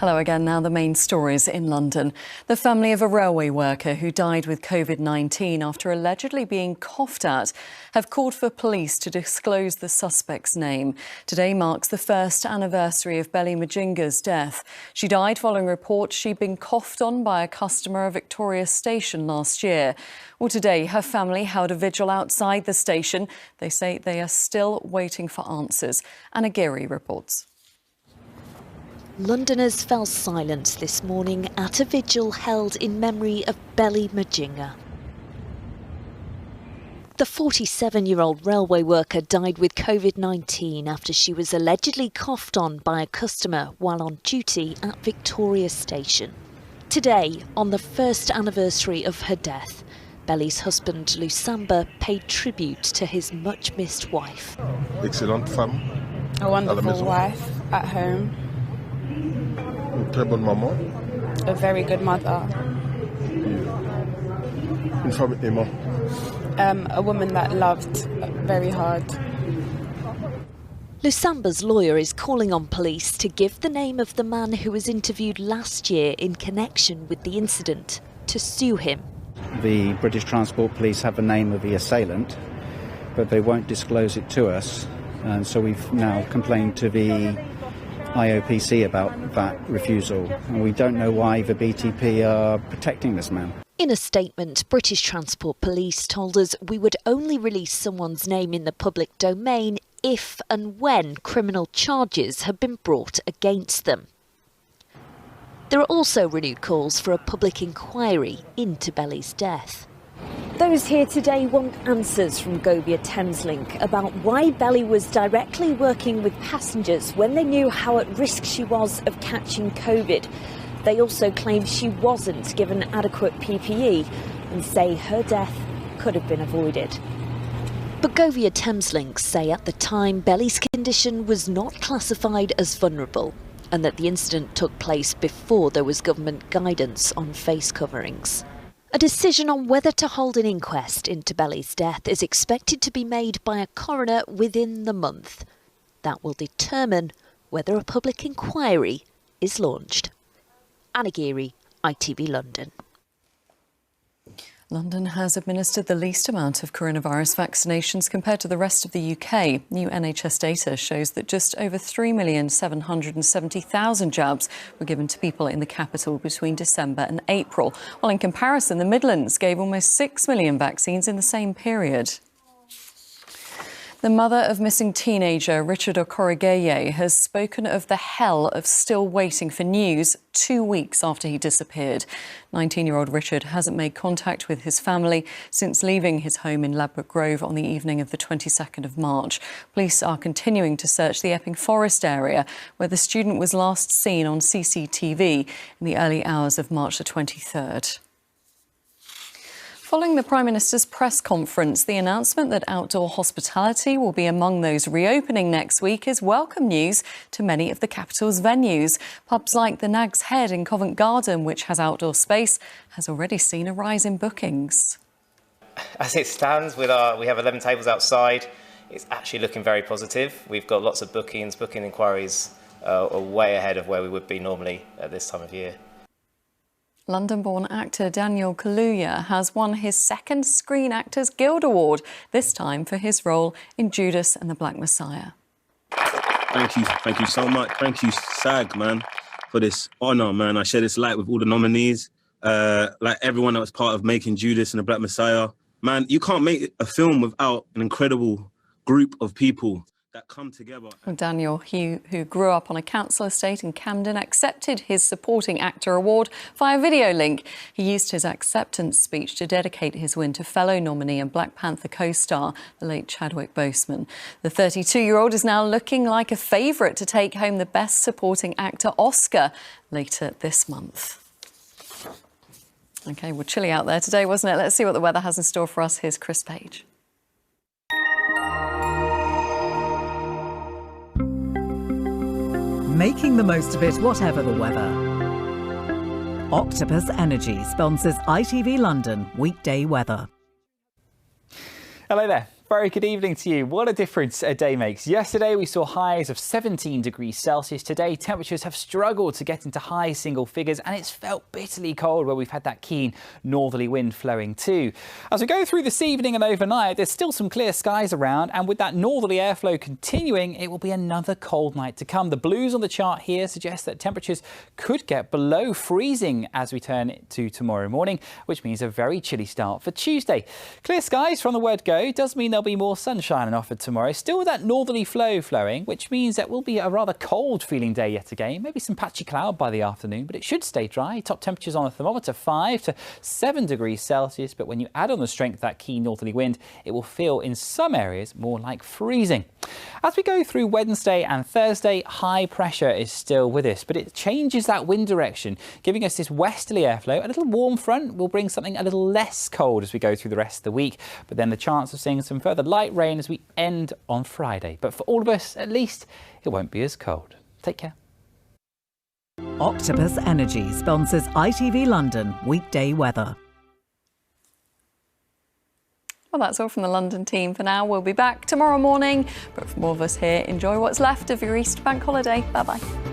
Hello again. Now the main stories in London. The family of a railway worker who died with COVID-19 after allegedly being coughed at have called for police to disclose the suspect's name. Today marks the first anniversary of Mujinga's death. She died following reports she'd been coughed on by a customer at Victoria Station last year. Well, today her family held a vigil outside the station. They say they are still waiting for answers. Anna Geary reports. Londoners fell silent this morning at a vigil held in memory of Mujinga. The 47-year-old railway worker died with COVID-19 after she was allegedly coughed on by a customer while on duty at Victoria Station. Today, on the first anniversary of her death, Belly's husband, Lusamba, paid tribute to his much-missed wife. Excellent femme. A wonderful wife at home. Très bonne maman. A very good mother. Une femme aimante. A woman that loved very hard. Lusamba's lawyer is calling on police to give the name of the man who was interviewed last year in connection with the incident, to sue him. The British Transport Police have the name of the assailant, but they won't disclose it to us, and so we've now complained to the IOPC about that refusal, and we don't know why the BTP are protecting this man. In a statement, British Transport Police told us we would only release someone's name in the public domain if and when criminal charges have been brought against them. There are also renewed calls for a public inquiry into Belly's death. Those here today want answers from Govia Thameslink about why Belly was directly working with passengers when they knew how at risk she was of catching COVID. They also claim she wasn't given adequate PPE and say her death could have been avoided. But Govia Thameslink say at the time Belly's condition was not classified as vulnerable and that the incident took place before there was government guidance on face coverings. A decision on whether to hold an inquest into Belly's death is expected to be made by a coroner within the month. That will determine whether a public inquiry is launched. Anna Geary, ITV London. London has administered the least amount of coronavirus vaccinations compared to the rest of the UK. New NHS data shows that just over 3,770,000 jabs were given to people in the capital between December and April, while in comparison the Midlands gave almost 6 million vaccines in the same period. The mother of missing teenager Richard Okorigeye has spoken of the hell of still waiting for news 2 weeks after he disappeared. 19-year-old Richard hasn't made contact with his family since leaving his home in Ladbroke Grove on the evening of the 22nd of March. Police are continuing to search the Epping Forest area where the student was last seen on CCTV in the early hours of March the 23rd. Following the Prime Minister's press conference, the announcement that outdoor hospitality will be among those reopening next week is welcome news to many of the capital's venues. Pubs like the Nag's Head in Covent Garden, which has outdoor space, has already seen a rise in bookings. As it stands, we have 11 tables outside. It's actually looking very positive. We've got lots of booking inquiries are way ahead of where we would be normally at this time of year. London-born actor Daniel Kaluuya has won his second Screen Actors Guild Award, this time for his role in Judas and the Black Messiah. Thank you so much. Thank you, SAG, man, for this honour, man. I share this light with all the nominees, like everyone that was part of making Judas and the Black Messiah. Man, you can't make a film without an incredible group of people that come together. Daniel, who grew up on a council estate in Camden, accepted his Supporting Actor Award via video link. He used his acceptance speech to dedicate his win to fellow nominee and Black Panther co-star, the late Chadwick Boseman. The 32-year-old is now looking like a favourite to take home the Best Supporting Actor Oscar later this month. OK, well, chilly out there today, wasn't it? Let's see what the weather has in store for us. Here's Chris Page. Making the most of it, whatever the weather. Octopus Energy sponsors ITV London weekday weather. Hello there. very good evening to you. What a difference a day makes. Yesterday we saw highs of 17 degrees Celsius. Today temperatures have struggled to get into high single figures, and it's felt bitterly cold where we've had that keen northerly wind flowing too. As we go through this evening and overnight, there's still some clear skies around, and with that northerly airflow continuing, it will be another cold night to come. The blues on the chart here suggest that temperatures could get below freezing as we turn to tomorrow morning, which means a very chilly start for Tuesday. Clear skies from the word go does mean there'll be more sunshine offered tomorrow. Still with that northerly flow flowing, which means it will be a rather cold feeling day yet again. Maybe some patchy cloud by the afternoon, but it should stay dry. Top temperatures on the thermometer 5 to 7 degrees Celsius. But when you add on the strength of that keen northerly wind, it will feel in some areas more like freezing. As we go through Wednesday and Thursday, high pressure is still with us, but it changes that wind direction, giving us this westerly airflow. A little warm front will bring something a little less cold as we go through the rest of the week, but then the chance of seeing some further light rain as we end on Friday. But for all of us, at least, it won't be as cold. Take care. Octopus Energy sponsors ITV London weekday weather. Well, that's all from the London team for now. We'll be back tomorrow morning. But for more of us here, enjoy what's left of your Easter bank holiday. Bye-bye.